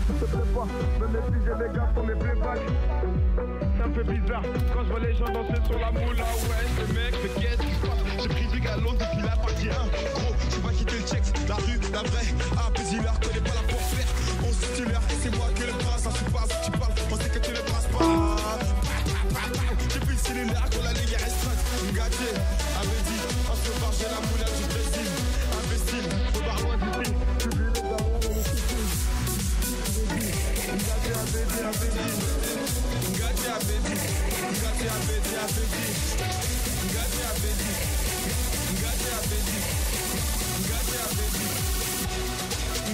Je te plais pas, même si j'ai des gars pour mes playbacks. Ça me fait bizarre quand je vois les gens danser sur la moula. Ouais, ce mec, mais qu'est-ce qui se passe? J'ai pris du galon depuis la partie 1. Gros, tu vas quitter le check, la rue, la vraie. Un peu dealer, connais pas la porte faire. On se titulaire et c'est moi qui le brasse. Je passe, tu parles, on sait que tu le brasses pas. J'ai pris le cylindre quand la ligne est restreinte. Gâté, avait dit, on se barre, j'ai la moula du Brésil. Imbécile, faut barre loin d'ici. Tu veux les darons, on est foutu. Gâté, avait dit, avait dit. Gâté, avait dit. Gâté, avait dit, avait dit. Gâté, avait dit. Gâté, avait dit. Gâté, avait dit.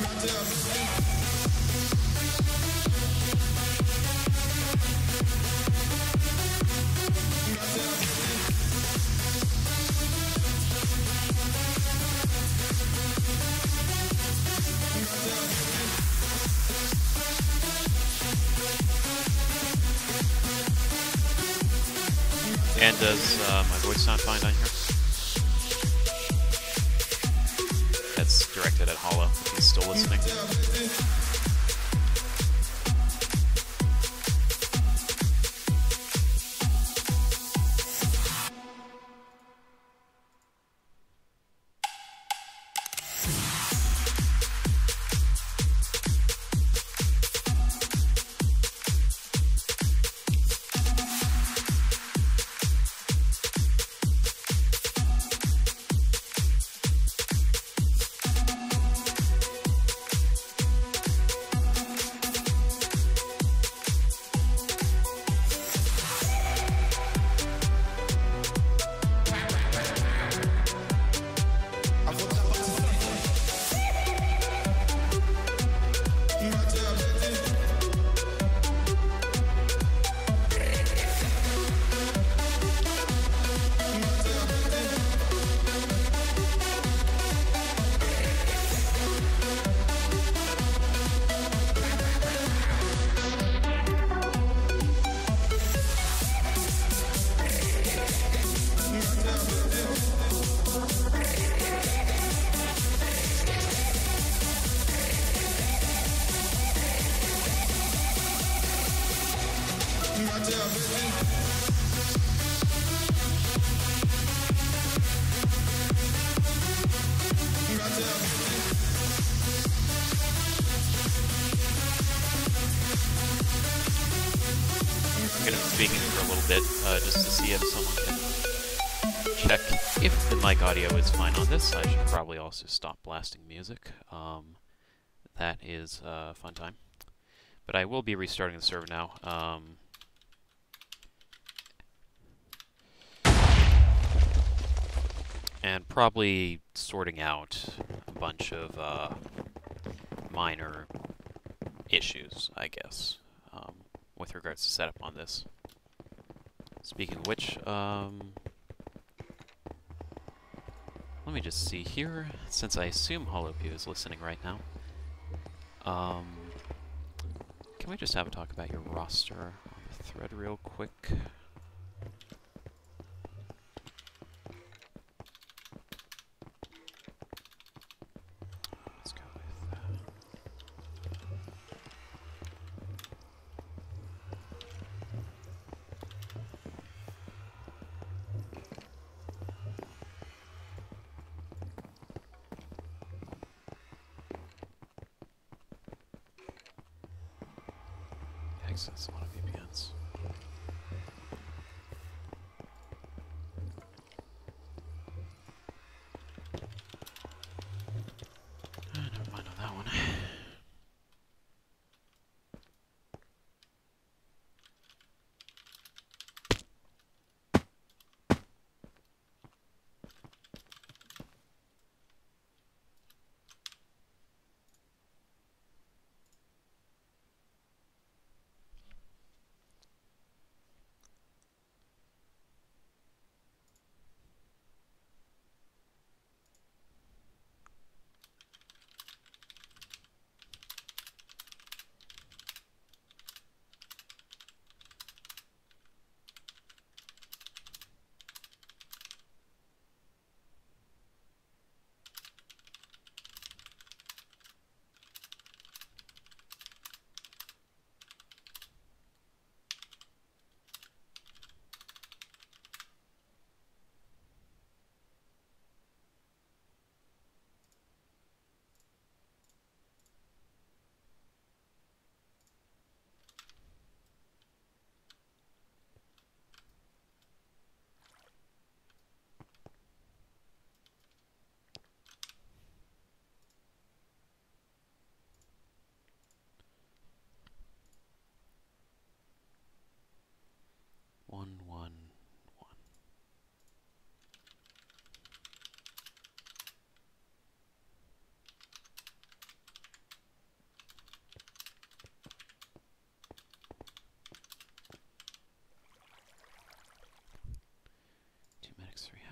Gâté, avait dit. And does my voice sound fine on here? That's directed at Hollow, if he's still listening. Speaking for a little bit, just to see if someone can check if the mic audio is fine on this. I should probably also stop blasting music. That is a fun time. But I will be restarting the server now. And probably sorting out a bunch of minor issues, I guess, with regards to setup on this. Speaking of which, let me just see here, since I assume HoloPew is listening right now. Can we just have a talk about your roster on the thread real quick? Let's go with that. That's a lot of VPNs. Never mind on that one.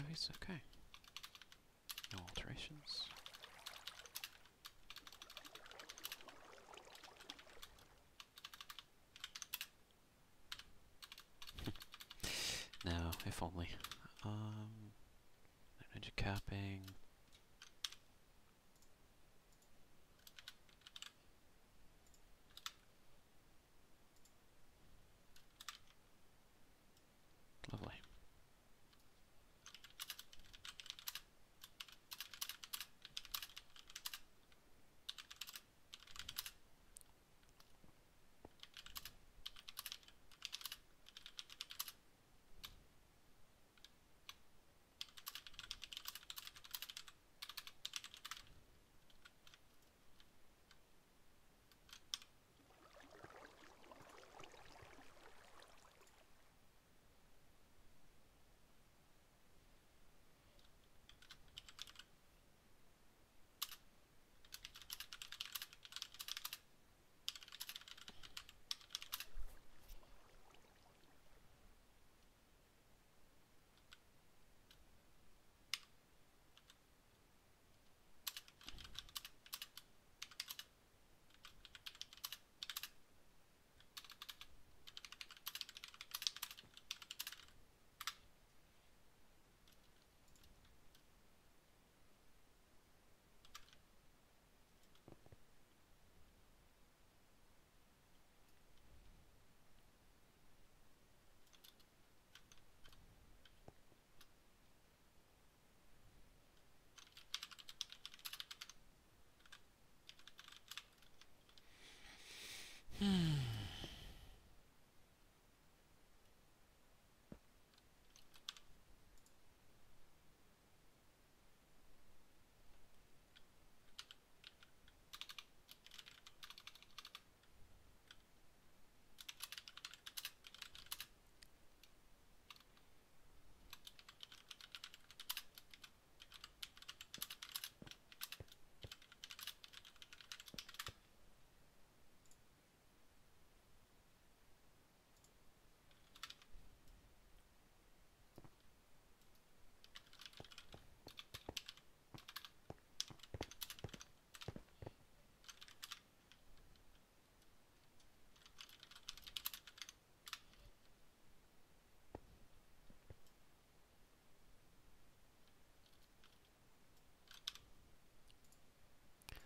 Nice, okay. No alterations. No, if only. Ninja capping. Lovely.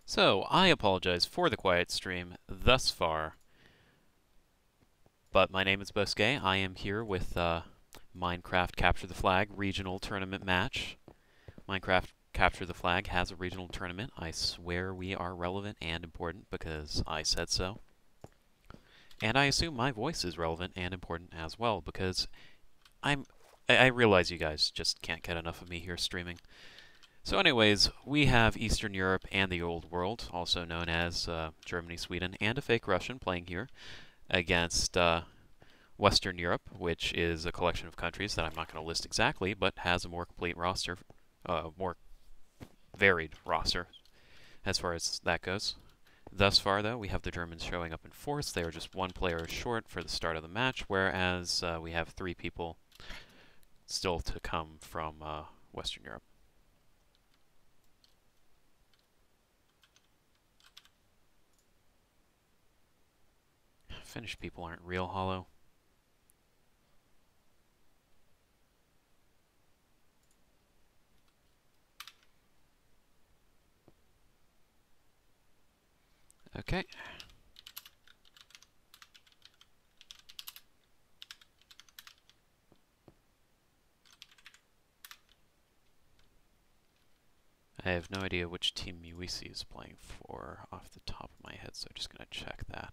So, I apologize for the quiet stream thus far, but my name is Bosuke. I am here with Minecraft Capture the Flag Regional Tournament Match. Minecraft Capture the Flag has a regional tournament. I swear we are relevant and important because I said so. And I assume my voice is relevant and important as well because I realize you guys just can't get enough of me here streaming. So anyways, we have Eastern Europe and the Old World, also known as Germany, Sweden, and a fake Russian playing here against Western Europe, which is a collection of countries that I'm not going to list exactly, but has a more complete roster, more varied roster as far as that goes. Thus far, though, we have the Germans showing up in force. They are just one player short for the start of the match, whereas we have 3 people still to come from Western Europe. Finnish people aren't real hollow. Okay. I have no idea which team Uisi is playing for off the top of my head, so I'm just going to check that.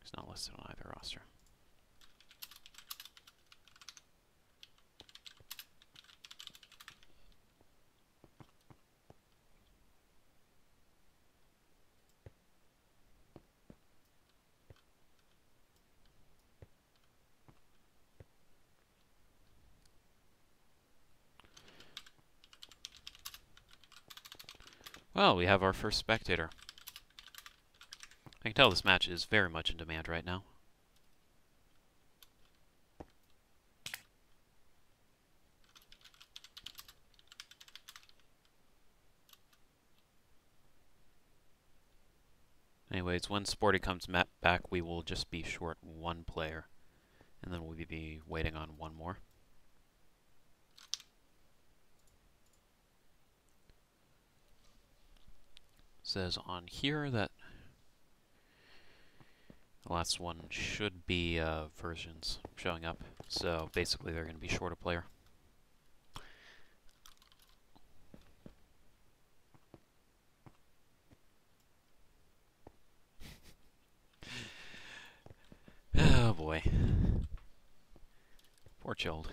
It's not listed on either roster. Well, we have our first spectator. I can tell this match is very much in demand right now. Anyways, when Sporty comes back, we will just be short one player. And then we'll be waiting on one more. Says on here that the last one should be versions showing up. So basically they're going to be short a player. Oh boy. Poor child.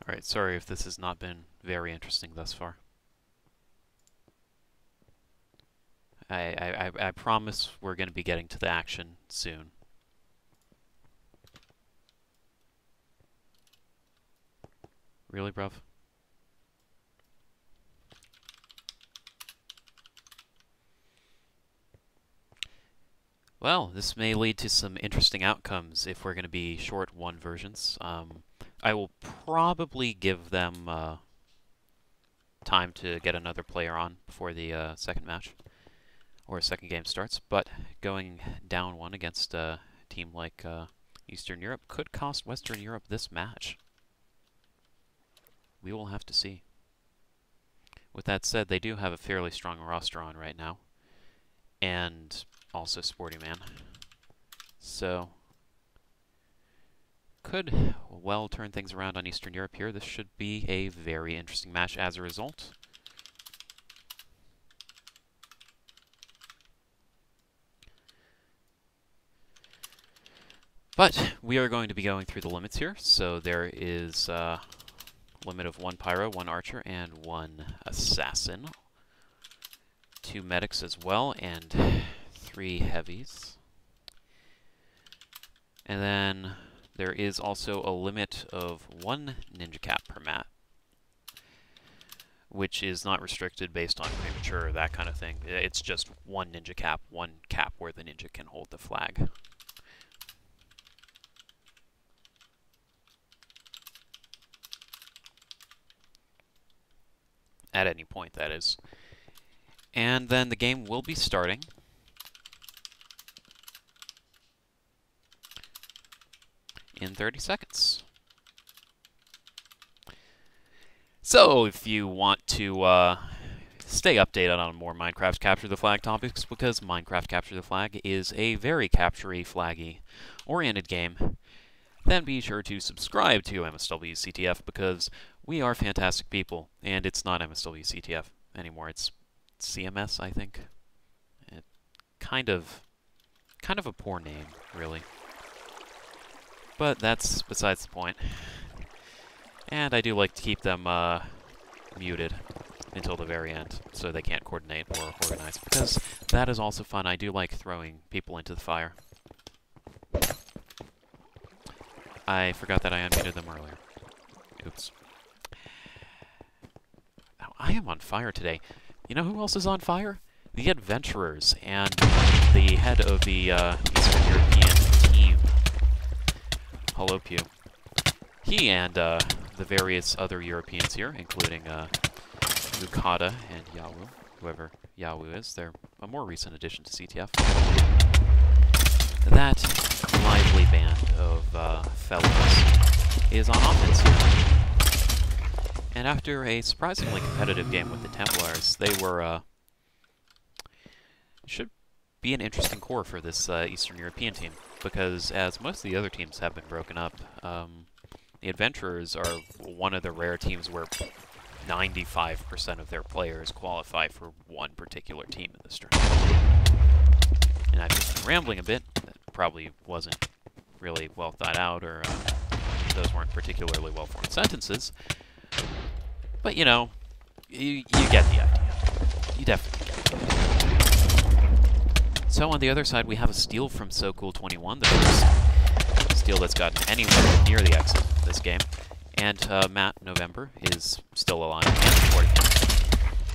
Alright, sorry if this has not been very interesting thus far. I promise we're going to be getting to the action soon. Really, bruv? Well, this may lead to some interesting outcomes if we're going to be short one versions. I will probably give them time to get another player on before the second match, or second game starts, but going down one against a team like Eastern Europe could cost Western Europe this match. We will have to see. With that said, they do have a fairly strong roster on right now, and also Sporty Man. So, could well turn things around on Eastern Europe here. This should be a very interesting match as a result. But we are going to be going through the limits here. So there is a limit of 1 Pyro, 1 Archer, and 1 Assassin. 2 Medics as well, and 3 Heavies. And then there is also a limit of 1 Ninja Cap per mat, which is not restricted based on premature or that kind of thing. It's just 1 Ninja Cap, 1 cap where the ninja can hold the flag. At any point, that is. And then the game will be starting. In 30 seconds. So, if you want to stay updated on more Minecraft Capture the Flag topics, because Minecraft Capture the Flag is a very capture-y, flaggy oriented game, then be sure to subscribe to MSW CTF, because we are fantastic people, and it's not MSW CTF anymore. It's CMS, I think. Kind of a poor name, really. But that's besides the point. And I do like to keep them muted until the very end, so they can't coordinate or organize, because that is also fun. I do like throwing people into the fire. I forgot that I unmuted them earlier. Oops. Now, I am on fire today. You know who else is on fire? The Adventurers, and the head of the Eastern European team, Hello Pew. He and the various other Europeans here, including Yukata and Yawu, whoever Yawu is, they're a more recent addition to CTF. That lively band of fellows is on offense here. And after a surprisingly competitive game with the Templars, they were should be an interesting core for this Eastern European team, because as most of the other teams have been broken up, the Adventurers are one of the rare teams where 95% of their players qualify for one particular team in this tournament. And I've just been rambling a bit. That probably wasn't really well thought out, or those weren't particularly well-formed sentences. But, you know, you get the idea. You definitely get the idea. So on the other side, we have a steal from SoCool21, the first steal that's gotten anywhere near the exit this game. And Matt November is still alive and supporting him.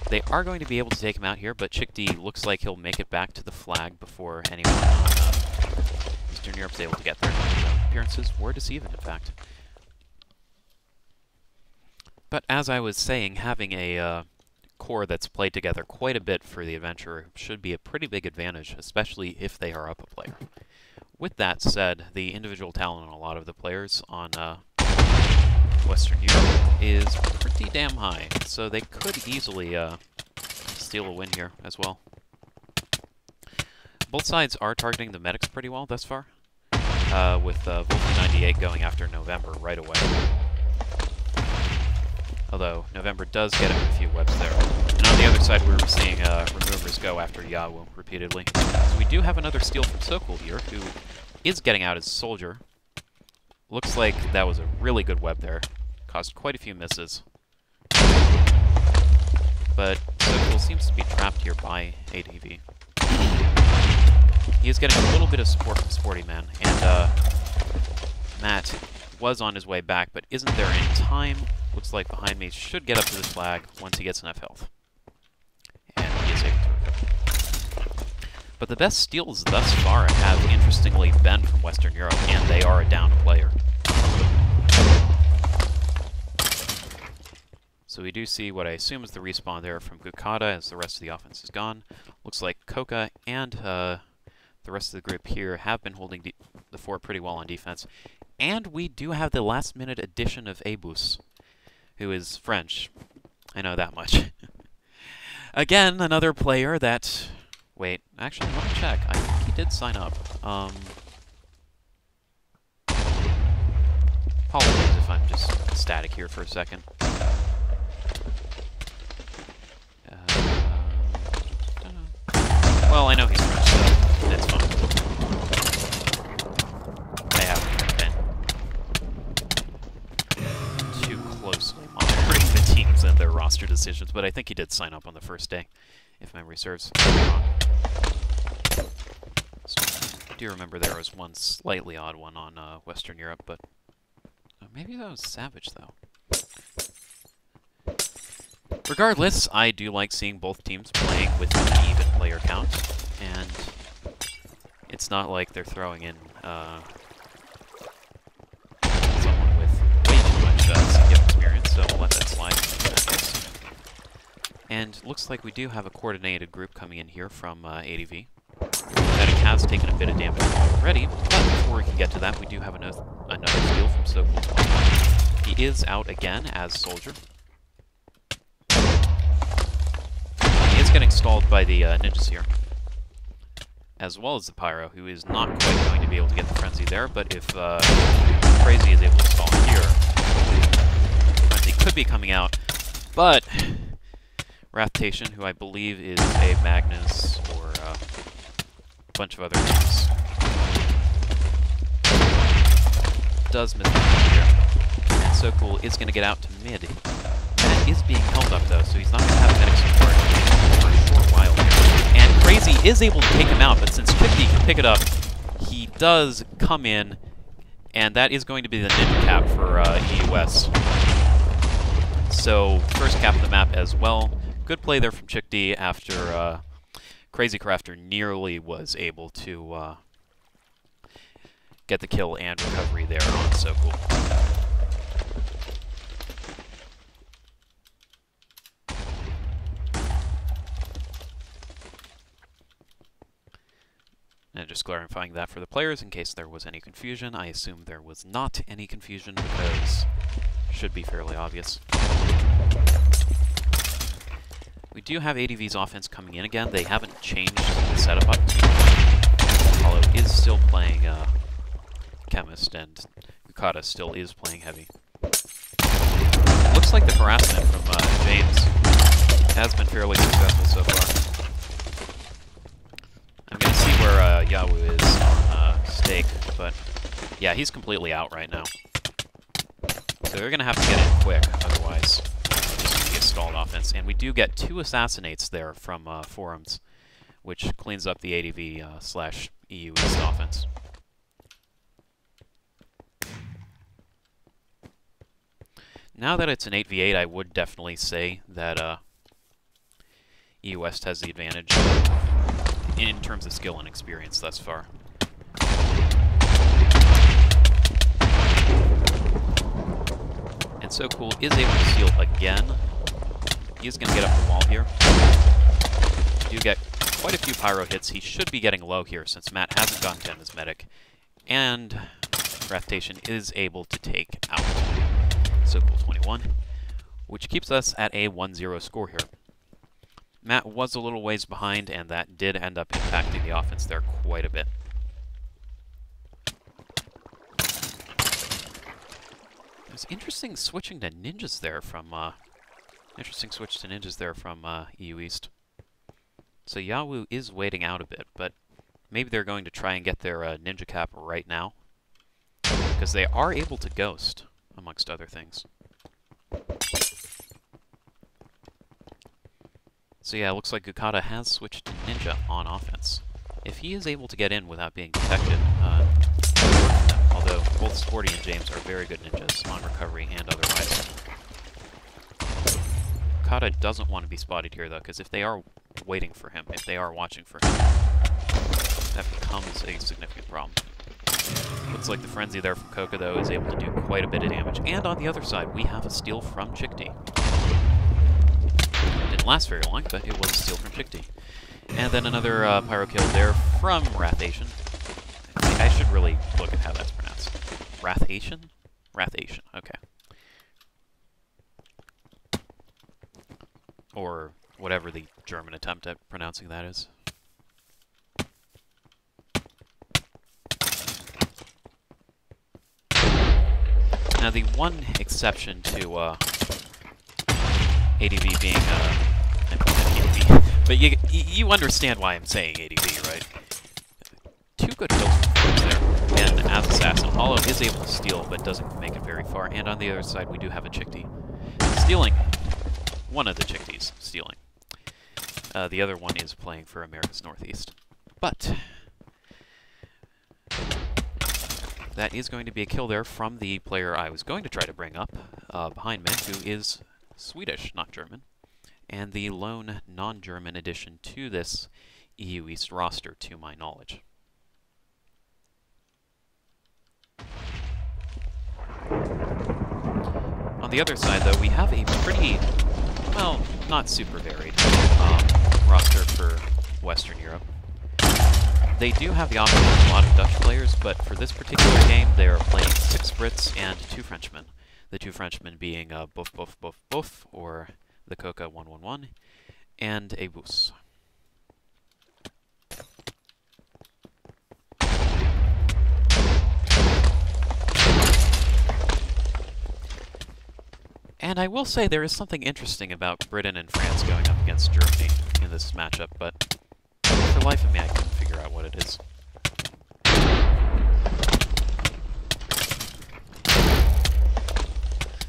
They are going to be able to take him out here, but Chick D looks like he'll make it back to the flag before anyone on Eastern Europe is able to get there. So appearances were deceiving, in fact. But as I was saying, having a core that's played together quite a bit for the adventurer should be a pretty big advantage, especially if they are up a player. With that said, the individual talent on a lot of the players on Western Europe is pretty damn high, so they could easily steal a win here as well. Both sides are targeting the medics pretty well thus far, with Volky98 going after November right away. Although November does get him a few webs there. And on the other side, we're seeing removers go after Yahoo repeatedly. So we do have another steal from Sokol here, who is getting out as Soldier. Looks like that was a really good web there. Caused quite a few misses. But Sokol seems to be trapped here by ADV. He is getting a little bit of support from Sporty Man, and Matt was on his way back, but isn't there in time. Looks like behind me should get up to this flag once he gets enough health. And he is able to recover. But the best steals thus far have interestingly been from Western Europe, and they are a down player. So we do see what I assume is the respawn there from Gukata as the rest of the offense is gone. Looks like Koka and the rest of the group here have been holding the fort pretty well on defense. And we do have the last-minute addition of Abus, who is French. I know that much. Again, another player that... Wait, actually, let me check. I think he did sign up. Apologies if I'm just static here for a second. Well, I know he's French, so that's fine. I haven't been too closely monitoring the teams and their roster decisions, but I think he did sign up on the first day, if memory serves. So I do remember there was one slightly odd one on Western Europe, but maybe that was Savage, though. Regardless, I do like seeing both teams playing with an even player count, and it's not like they're throwing in someone with way too much CTF experience, so we'll let that slide. And looks like we do have a coordinated group coming in here from ADV. Medic has taken a bit of damage already, but before we can get to that, we do have another steal from Sokol. He is out again as Soldier. He is getting stalled by the ninjas here, as well as the Pyro, who is not quite going to be able to get the Frenzy there, but if Crazy is able to stall here, Frenzy could be coming out, but Wrathtation, who I believe is a Magnus or a bunch of other things, does miss the here. And Sokol is going to get out to mid. That is being held up, though, so he's not going to have medic support for a short while here. And Crazy is able to take him out, but since Chicky can pick it up, he does come in, and that is going to be the ninja cap for EUS. So, first cap of the map as well. Good play there from Chick D after Crazy Crafter nearly was able to get the kill and recovery there on Sokol. And just clarifying that for the players in case there was any confusion. I assume there was not any confusion because it should be fairly obvious. We do have ADV's offense coming in again. They haven't changed the setup up. Apollo is still playing Chemist, and Yukata still is playing Heavy. looks like the harassment from James has been fairly successful so far. I'm going to see where Yahoo is on stake, but yeah, he's completely out right now. So they're going to have to get in quick, otherwise it's going to be a stalled offense. And we do get 2 assassinates there from forums, which cleans up the ADV slash EU East offense. Now that it's an 8v8, I would definitely say that EU West has the advantage in terms of skill and experience thus far. And So Cool is able to steal again. He's going to get up the wall here. You get quite a few pyro hits. He should be getting low here since Matt hasn't gone down his medic. And Wrathtation is able to take out So Cool 21, which keeps us at a 1-0 score here. Matt was a little ways behind, and that did end up impacting the offense there quite a bit. There's interesting switching to ninjas there from EU East. So Yahoo is waiting out a bit, but maybe they're going to try and get their ninja cap right now, because they are able to ghost, amongst other things. So yeah, it looks like Gukata has switched to ninja on offense. If he is able to get in without being detected, although both Sporty and James are very good ninjas on recovery and otherwise. Gukata doesn't want to be spotted here though, because if they are waiting for him, if they are watching for him, that becomes a significant problem. Looks like the Frenzy there from Coca, though, is able to do quite a bit of damage. And on the other side, we have a steal from Chickdee. Didn't last very long, but it was a steal from Chickdee. And then another pyro kill there from Wrathation. I should really look at how that's pronounced. Wrathation? Wrathation, okay. Or whatever the German attempt at pronouncing that is. Now, the one exception to ADV being ADV, but you understand why I'm saying ADV, right? 2 good kills from there, and as Assassin, Hollow is able to steal, but doesn't make it very far. And on the other side, we do have a Chickdee stealing. One of the Chickdees stealing. The other one is playing for America's Northeast. But that is going to be a kill there from the player I was going to try to bring up behind Mint, who is Swedish, not German, and the lone non-German addition to this EU East roster, to my knowledge. On the other side, though, we have a pretty, well, not super varied roster for Western Europe. They do have the option of a lot of Dutch players, but for this particular game, they are playing 6 Brits and 2 Frenchmen. The 2 Frenchmen being bofbofbofbof, or the Coca 111, and a Bus. And I will say there is something interesting about Britain and France going up against Germany in this matchup, but for the life of me, I couldn't figure out what it is.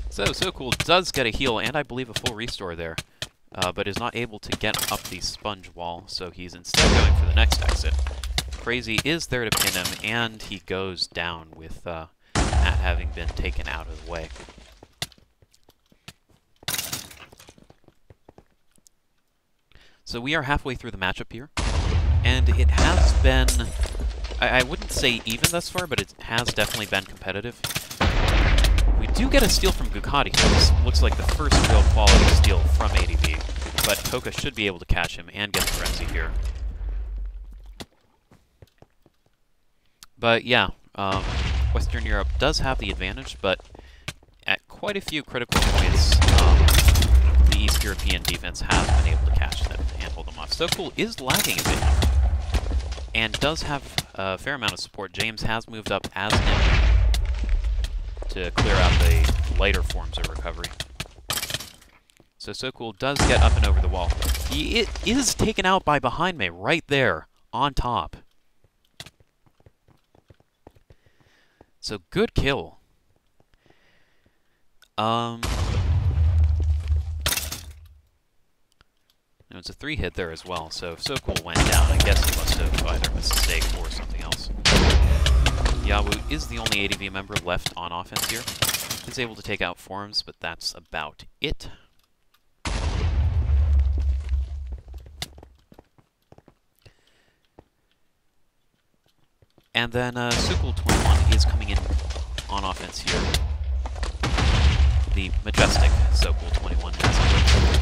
So Cool does get a heal, and I believe a full restore there, but is not able to get up the sponge wall, so he's instead going for the next exit. Crazy is there to pin him, and he goes down with Matt having been taken out of the way. So we are halfway through the matchup here, and it has been, I wouldn't say even thus far, but it has definitely been competitive. We do get a steal from Gukati here. This looks like the first real quality steal from ADV, but Coca should be able to catch him and get the Frenzy here. But yeah, Western Europe does have the advantage, but at quite a few critical points, the East European defense has been able to catch them and hold them off. So Cool is lagging a bit, and does have a fair amount of support. James has moved up as Ninja to clear out the lighter forms of recovery. So Cool does get up and over the wall. He is taken out by behind me, right there, on top. So good kill. It was a 3-hit there as well, so if Cool went down, I guess he must have either mistake or something else. Yawu is the only ADV member left on offense here. He's able to take out Forms, but that's about it. And then Sukul21 is coming in on offense here. The majestic Sukul21 has it.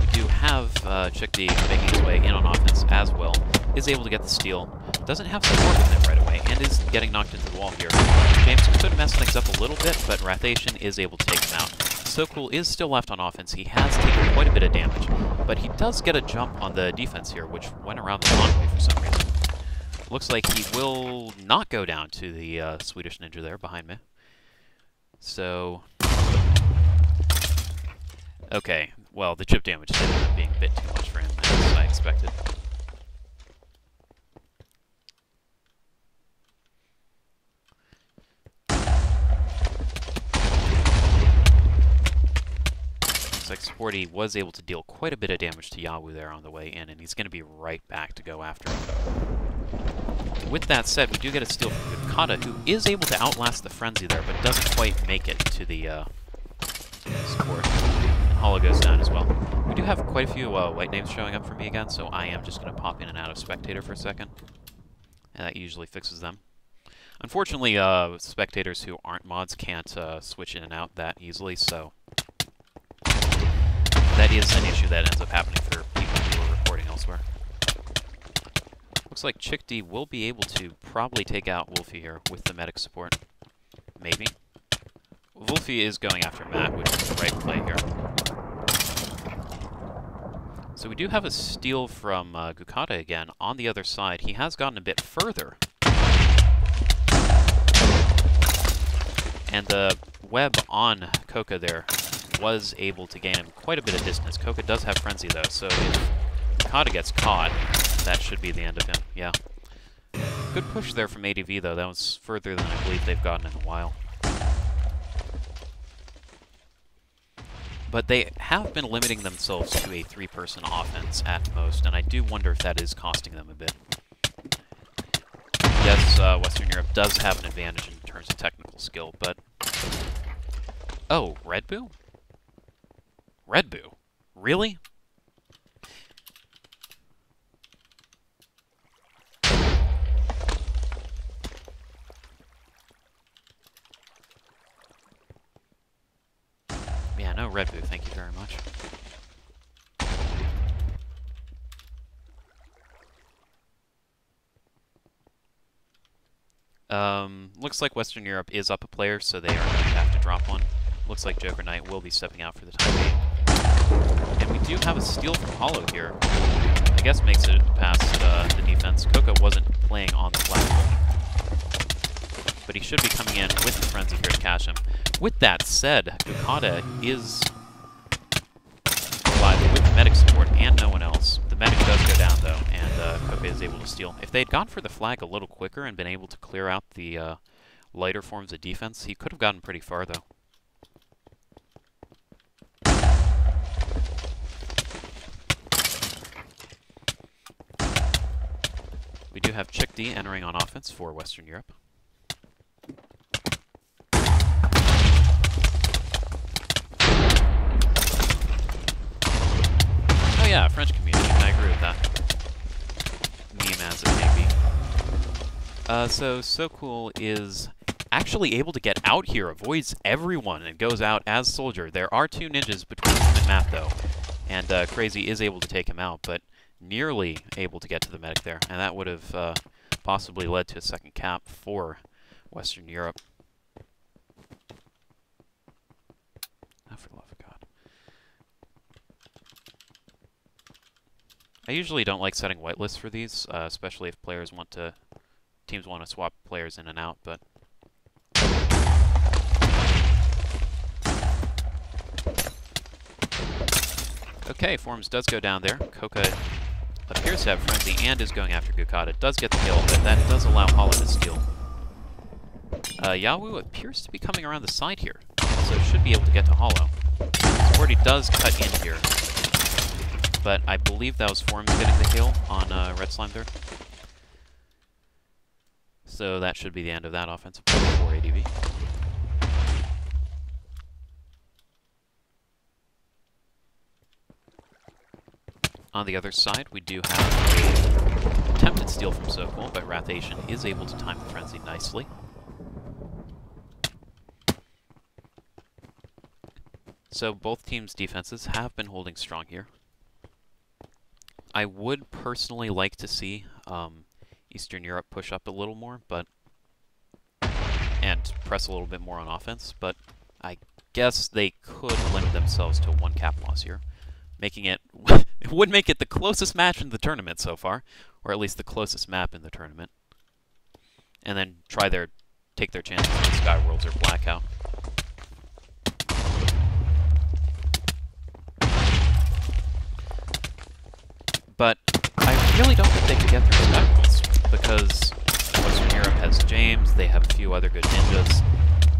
We do have Chickdee making his way in on offense as well. Is able to get the steal. Doesn't have support with him right away, and is getting knocked into the wall here. James could mess things up a little bit, but Rathation is able to take him out. Cool is still left on offense. He has taken quite a bit of damage, but he does get a jump on the defense here, which went around the wrong way for some reason. Looks like he will not go down to the Swedish ninja there behind me. So, okay, well, the chip damage ended up being a bit too much for him, as I expected. Looks like Sporty was able to deal quite a bit of damage to Yawu there on the way in, and he's going to be right back to go after him. With that said, we do get a steal from Gukata, who is able to outlast the Frenzy there, but doesn't quite make it to the support. And Hollow goes down as well. We do have quite a few white names showing up for me again, so I am just going to pop in and out of Spectator for a second. And that usually fixes them. Unfortunately, spectators who aren't mods can't switch in and out that easily, so that is an issue that ends up happening for people who are reporting elsewhere. Looks like Chickdee will be able to probably take out Wolfie here with the medic support. Maybe. Wolfie is going after Matt, which is the right play here. So we do have a steal from Gukata again on the other side. He has gotten a bit further. And the web on Coca there was able to gain him quite a bit of distance. Coca does have Frenzy, though, so if Kata gets caught, that should be the end of him. Yeah. Good push there from ADV, though. That was further than I believe they've gotten in a while. But they have been limiting themselves to a 3-person offense at most, and I do wonder if that is costing them a bit. Yes, Western Europe does have an advantage in terms of technical skill, but... Oh, Red Boo? Red Boo? Really? Yeah, no Red Boo, thank you very much. Looks like Western Europe is up a player, so they are going to have to drop one. Looks like Joker Knight will be stepping out for the time being. And we do have a steal from Hollow here. I guess makes it past the defense. Coca wasn't playing on the platform, but he should be coming in with the Frenzy here to catch him. With that said, Gukata is alive with medic support and no one else. The medic does go down, though, and Coca is able to steal. If they had gone for the flag a little quicker and been able to clear out the lighter forms of defense, he could have gotten pretty far, though. We do have Chickdee entering on offense for Western Europe. Oh yeah, French community, I agree with that. Meme as it may be. So Cool is actually able to get out here, avoids everyone, and goes out as Soldier. There are 2 ninjas between him and Matt, though, and Crazy is able to take him out, but nearly able to get to the medic there, and that would have possibly led to a second cap for Western Europe. Oh, for the love of God. I usually don't like setting whitelists for these, especially if teams want to swap players in and out, but Okay, Forms does go down there. Coca appears to have Frenzy and is going after Gukata. Does get the kill, but that does allow Hollow to steal. Yawu appears to be coming around the side here, so should be able to get to Hollow. Sporty does cut in here, but I believe that was Forms getting the kill on Red Slime there. So that should be the end of that offensive play for ADV. On the other side, we do have a attempted steal from Sokol, but Wrathation is able to time the Frenzy nicely. So both teams' defenses have been holding strong here. I would personally like to see Eastern Europe push up a little more, and press a little bit more on offense, but I guess they could limit themselves to one cap loss here, making it it would make it the closest match in the tournament so far, or at least the closest map in the tournament, and then take their chances on Skyworlds or Blackout. But I really don't think they could get through Skyworlds, because Western Europe has James, they have a few other good ninjas,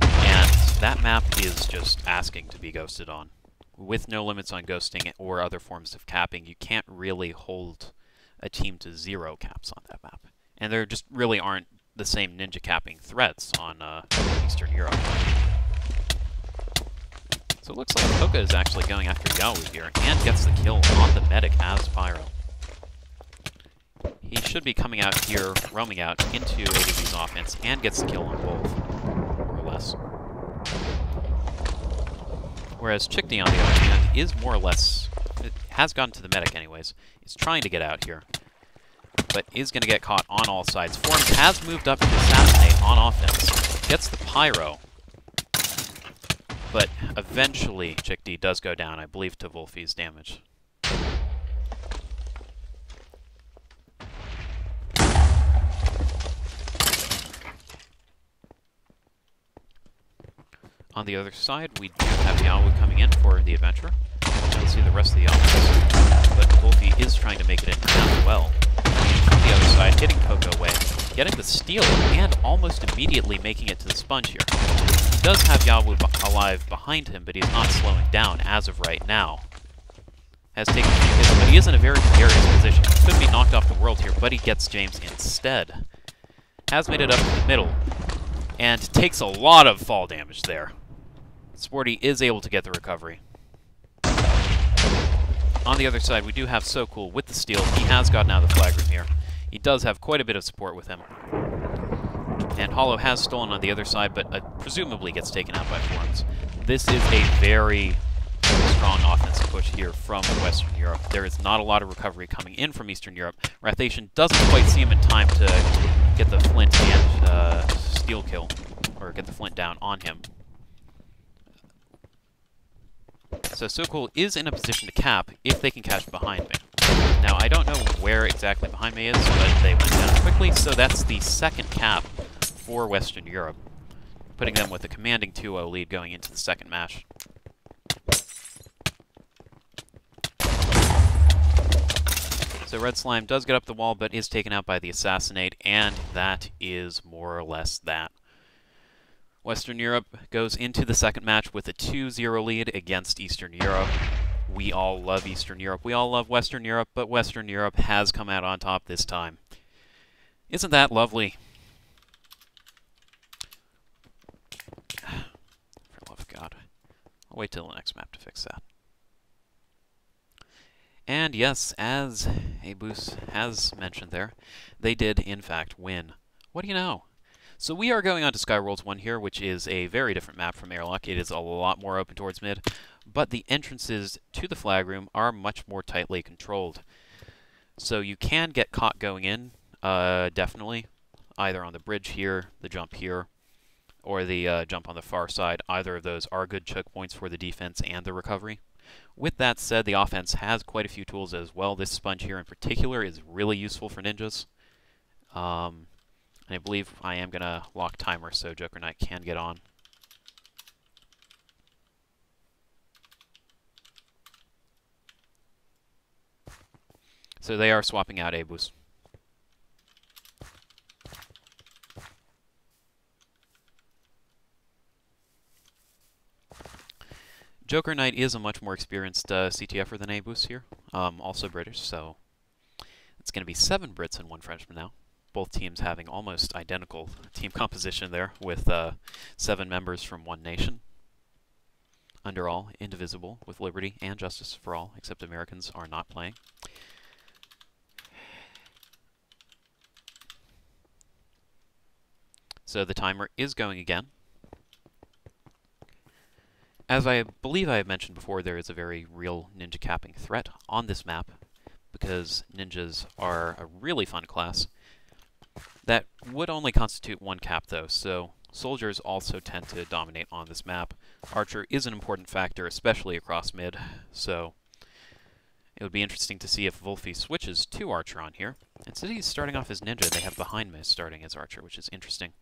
and that map is just asking to be ghosted on. With no limits on ghosting or other forms of capping, you can't really hold a team to 0 caps on that map. And there just really aren't the same ninja capping threats on Eastern Europe. So it looks like Coca is actually going after Yawu here, and gets the kill on the medic as Pyro. He should be coming out here, roaming out into ADV's offense, and gets the kill on both, more or less. Whereas Chickdee, on the other hand, is more or less, has gotten to the medic anyways, is trying to get out here, but is going to get caught on all sides. Forms has moved up to assassinate on offense, gets the Pyro, but eventually Chickdee does go down, I believe, to Wolfie's damage. On the other side, we do have Yawu coming in for the adventure. Don't see the rest of the offense, but Wolfie is trying to make it in as well. On the other side, hitting Coco away, getting the steal, and almost immediately making it to the sponge here. He does have Yawu alive behind him, but he's not slowing down as of right now. Has taken a few hits, but he is in a very precarious position. He could be knocked off the world here, but he gets James instead. Has made it up to the middle, and takes a lot of fall damage there. Sporty is able to get the recovery. On the other side, we do have Sokol with the steal. He has gotten out of the flag room here. He does have quite a bit of support with him. And Hollow has stolen on the other side, but presumably gets taken out by Forms. This is a very strong offensive push here from Western Europe. There is not a lot of recovery coming in from Eastern Europe. Wrathation doesn't quite see him in time to get the Flint and steal kill, or get the Flint down on him. So Sokol is in a position to cap if they can catch behind me. Now, I don't know where exactly behind me is, but they went down quickly, so that's the second cap for Western Europe, putting them with a commanding 2-0 lead going into the second match. So Red Slime does get up the wall, but is taken out by the Assassinate, and that is more or less that. Western Europe goes into the second match with a 2-0 lead against Eastern Europe. We all love Eastern Europe. We all love Western Europe, but Western Europe has come out on top this time. Isn't that lovely? For the love of God. I'll wait till the next map to fix that. And yes, as Abus has mentioned there, they did in fact win. What do you know? So we are going on to Skyworlds 1 here, which is a very different map from Airlock. It is a lot more open towards mid, but the entrances to the flag room are much more tightly controlled. So you can get caught going in, definitely, either on the bridge here, the jump here, or the jump on the far side. Either of those are good choke points for the defense and the recovery. With that said, the offense has quite a few tools as well. This sponge here in particular is really useful for ninjas. And I believe I am going to lock timer so Joker Knight can get on. So they are swapping out Abus. Joker Knight is a much more experienced CTFer than Abus here, also British, so it's going to be 7 Brits and 1 Frenchman now. Both teams having almost identical team composition there, with 7 members from one nation. Under all, indivisible, with liberty and justice for all, except Americans are not playing. So the timer is going again. As I believe I have mentioned before, there is a very real ninja capping threat on this map, because ninjas are a really fun class. That would only constitute 1 cap though, so soldiers also tend to dominate on this map. Archer is an important factor, especially across mid, so it would be interesting to see if Wolfie switches to Archer on here. Instead he's starting off as Ninja, they have Behind Me starting as Archer, which is interesting.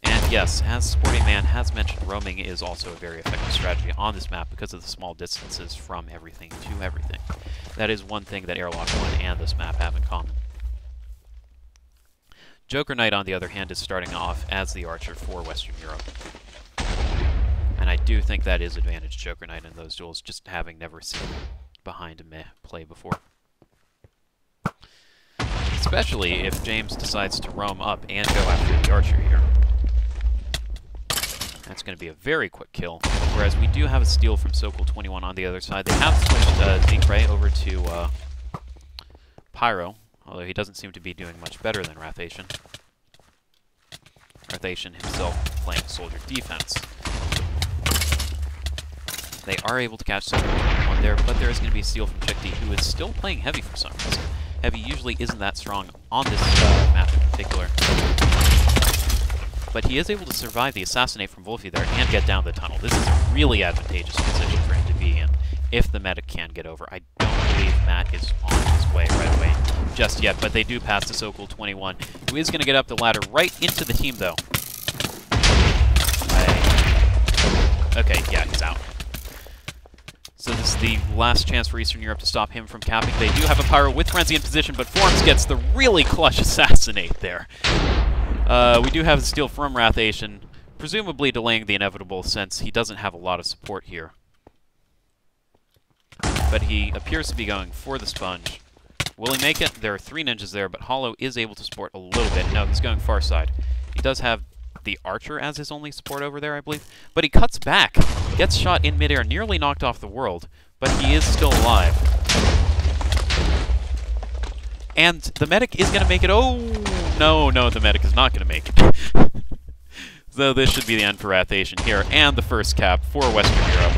And yes, as Sporty Man has mentioned, roaming is also a very effective strategy on this map because of the small distances from everything to everything. That is one thing that Airlock 1 and this map have in common. Joker Knight, on the other hand, is starting off as the Archer for Western Europe. And I do think that is advantage Joker Knight in those duels, just having never seen Behind Me play before. Especially if James decides to roam up and go after the Archer here. That's going to be a very quick kill. Whereas we do have a steal from Sokol21 on the other side. They have switched Zekray over to Pyro, although he doesn't seem to be doing much better than Rathation. Rathation himself playing soldier defense. They are able to catch Sokol21 there, but there is going to be a steal from Chikti, who is still playing heavy for some reason. Heavy usually isn't that strong on this map in particular. But he is able to survive the assassinate from Wolfie there and get down the tunnel. This is a really advantageous position for him to be in if the medic can get over. I don't believe Matt is on his way right away just yet, but they do pass to Sokol21, who is going to get up the ladder right into the team, though. Okay, yeah, he's out. So this is the last chance for Eastern Europe to stop him from capping. They do have a Pyro with Frenzy in position, but Forms gets the really clutch assassinate there. We do have a steal from Rathation, presumably delaying the inevitable since he doesn't have a lot of support here. But he appears to be going for the sponge. Will he make it? There are 3 ninjas there, but Hollow is able to support a little bit. No, he's going far side. He does have the Archer as his only support over there, I believe. But he cuts back, gets shot in midair, nearly knocked off the world, but he is still alive. And the medic is going to make it. Oh, no, the medic is not going to make it. So this should be the end for Rathation here, and the first cap for Western Europe.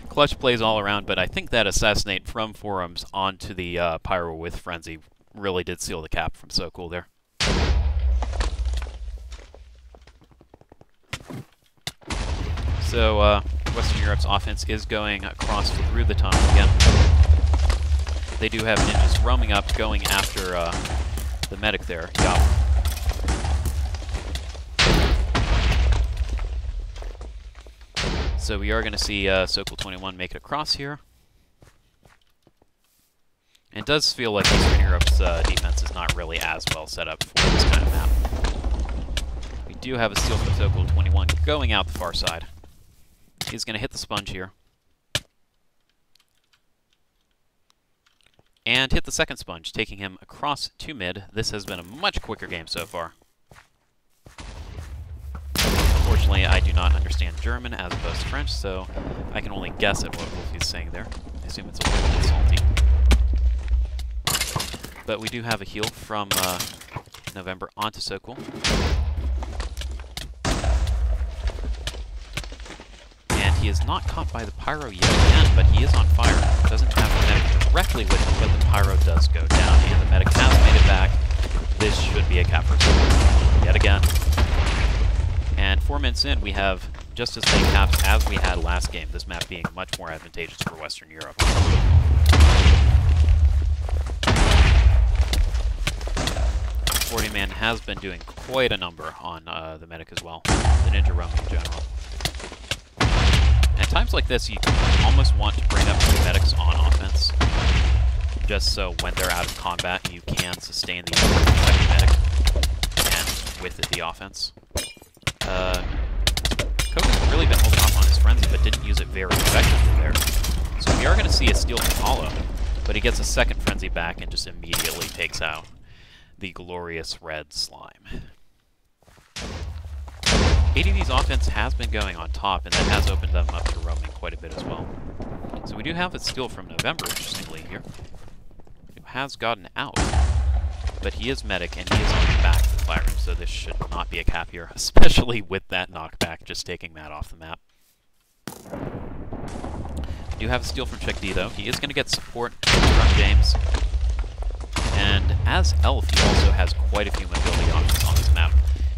Clutch plays all around, but I think that assassinate from Forums onto the Pyro with Frenzy really did seal the cap from Sokol there. So Western Europe's offense is going across through the tunnel again. They do have ninjas roaming up, going after the medic there. Yeah. So we are going to see Sokol21 make it across here. And it does feel like Eastern Europe's defense is not really as well set up for this kind of map. We do have a steal from Sokol21 going out the far side. He's going to hit the sponge here. And hit the second sponge, taking him across to mid. This has been a much quicker game so far. Unfortunately, I do not understand German as opposed to French, so I can only guess at what Wolfie's saying there. I assume it's a little bit salty. But we do have a heal from November onto Sokol. And he is not caught by the Pyro yet again, but he is on fire. Doesn't have the medic directly with him, but the Pyro does go down, and the medic has made it back. This should be a cap for Sokol yet again. And 4 minutes in, we have just as many caps as we had last game, this map being much more advantageous for Western Europe. Man has been doing quite a number on the medic as well, the ninja roaming in general. At times like this, you almost want to bring up 2 medics on offense, just so when they're out of combat, you can sustain the second medic, and with it, the offense. Koga's really been holding off on his frenzy, but didn't use it very effectively there. So we are going to see a steal from Hollow, but he gets a second frenzy back and just immediately takes out the glorious red slime. ADV's offense has been going on top, and that has opened them up to roaming quite a bit as well. So we do have a steal from November, interestingly, here, who has gotten out, but he is medic, and he is on the back of the fire room, so this should not be a cap here, especially with that knockback, just taking that off the map. We do have a steal from Check D, though. He is going to get support from James, and as Elf, he also has quite a few mobility options on this map.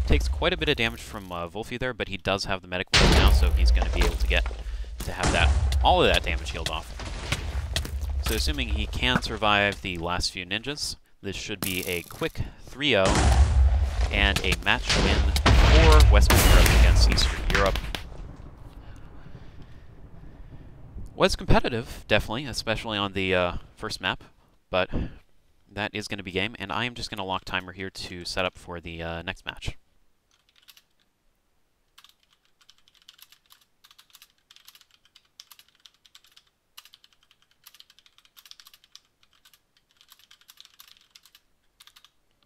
Takes quite a bit of damage from Wolfie there, but he does have the medic with him now, so he's going to be able to have that all of that damage healed off. So assuming he can survive the last few ninjas, this should be a quick 3-0 and a match win for Western Europe against Eastern Europe. Was competitive, definitely, especially on the first map, but that is going to be game, and I am just going to lock timer here to set up for the next match.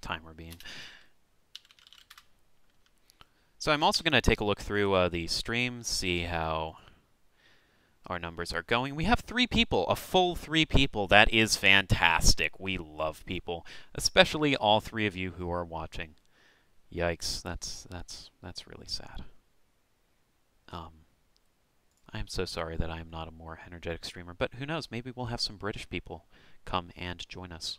Timer being. So I'm also going to take a look through the stream, see how our numbers are going. We have 3 people, a full 3 people. That is fantastic. We love people, especially all 3 of you who are watching. Yikes, that's really sad. I am so sorry that I am not a more energetic streamer, but who knows, maybe we'll have some British people come and join us.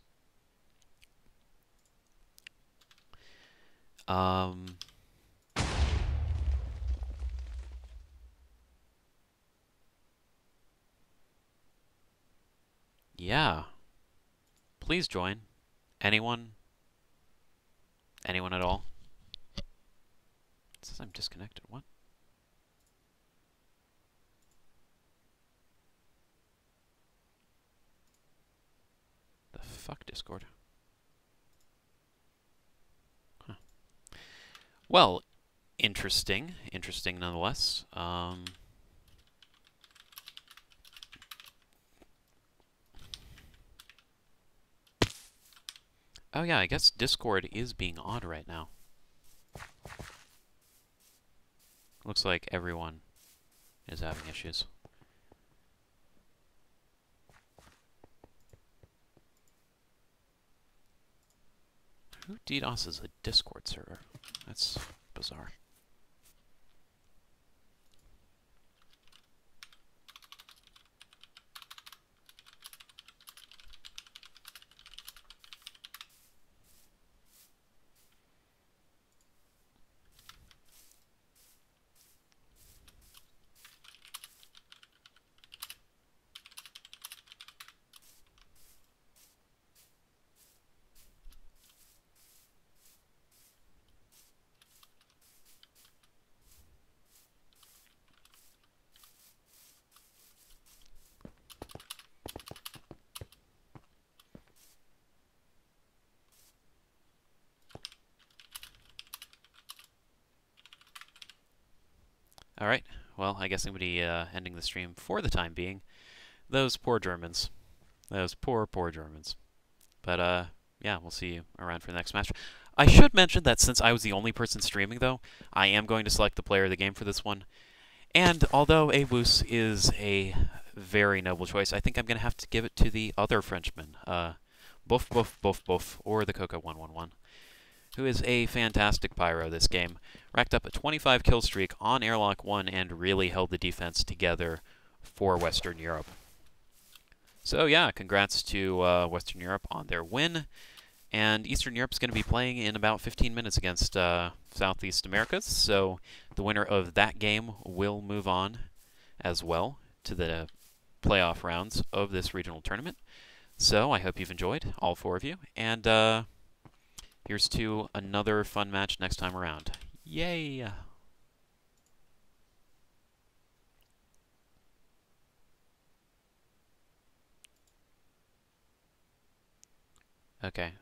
Yeah. Please join. Anyone? Anyone at all? It says I'm disconnected. What? The fuck, Discord? Huh. Well, interesting. Interesting nonetheless. Oh yeah, I guess Discord is being on right now. Looks like everyone is having issues. Who DDoSes a Discord server? That's bizarre. Alright, well, I guess I'm going to be ending the stream for the time being. Those poor Germans. Those poor, poor Germans. But, yeah, we'll see you around for the next match. I should mention that since I was the only person streaming, though, I am going to select the player of the game for this one. And although Woos is a very noble choice, I think I'm going to have to give it to the other Frenchman, bofbofbofbof, or the Coco111. Who is a fantastic pyro this game. Racked up a 25 kill streak on Airlock 1 and really held the defense together for Western Europe. So yeah, congrats to Western Europe on their win. And Eastern Europe is going to be playing in about 15 minutes against Southeast Americas. So the winner of that game will move on as well to the playoff rounds of this regional tournament. So I hope you've enjoyed, all 4 of you. And here's to another fun match next time around. Yay! Okay,